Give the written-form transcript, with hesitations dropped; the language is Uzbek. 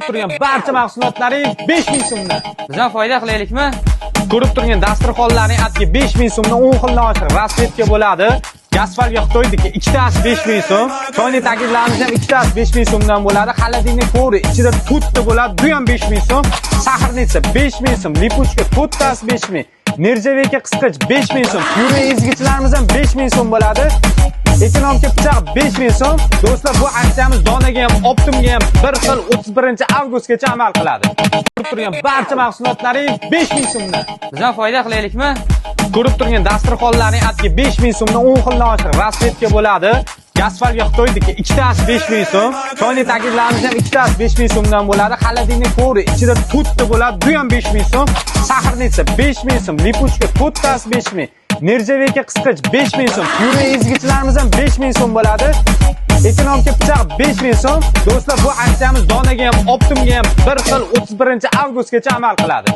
turgan barcha mahsulotlaringiz 5000 so'mdan. Bizdan foyda qilaylikmi? Ko'rib turgan dasturxonlarning atki 5000 so'mdan 10 xildan oshiq rasvetka bo'ladi. Gasfalga Xitoydiki ikkitasi 5000 so'm. Choyni paketlarimiz ham ikkitasi 5000 so'mdan bo'ladi. Xolodilnik to'g'ri ichida to'rtta bo'ladi. Bu ham 5000 so'm. Saxarnica 5000 so'm. Lipuchka to'rttasi 5000. Nержавейка qisqich 5000 so'm. Pyure ezgichlarimiz ham 5000 so'm bo'ladi. Ekonomka pichoq 5000 so'm. Do'stlar, bu aksiyamiz donaga ham, optimga ham bir xil 31-avgustgacha amal qiladi. Ko'rib turgan barcha mahsulotlaringiz 5000 so'mdan. Bizdan foyda qilaylikmi? Ko'rib turgan dasturxonlarning atki 5000 so'mdan 10 xildan oshiq rasvetka bo'ladi. Gasfalga Xitoydiki ikkitasi 5000 so'm. Choyni paketlarimiz ham ikkitasi 5000 so'mdan bo'ladi. Xolodilnik to'g'ri ichida to'rtta bo'ladi. Bu ham 5000 so'm. Saxarnica 5000 so'm. Lipuchka to'rttasi 5000. Nержавейка qisqich 5000 so'm. Pyure ezgichlarimiz ham 5000 so'm bo'ladi. Ekonomka pichoq 5000 so'm. Do'stlar, bu aksiyamiz donaga ham, optimga ham bir xil 31-avgustgacha amal qiladi.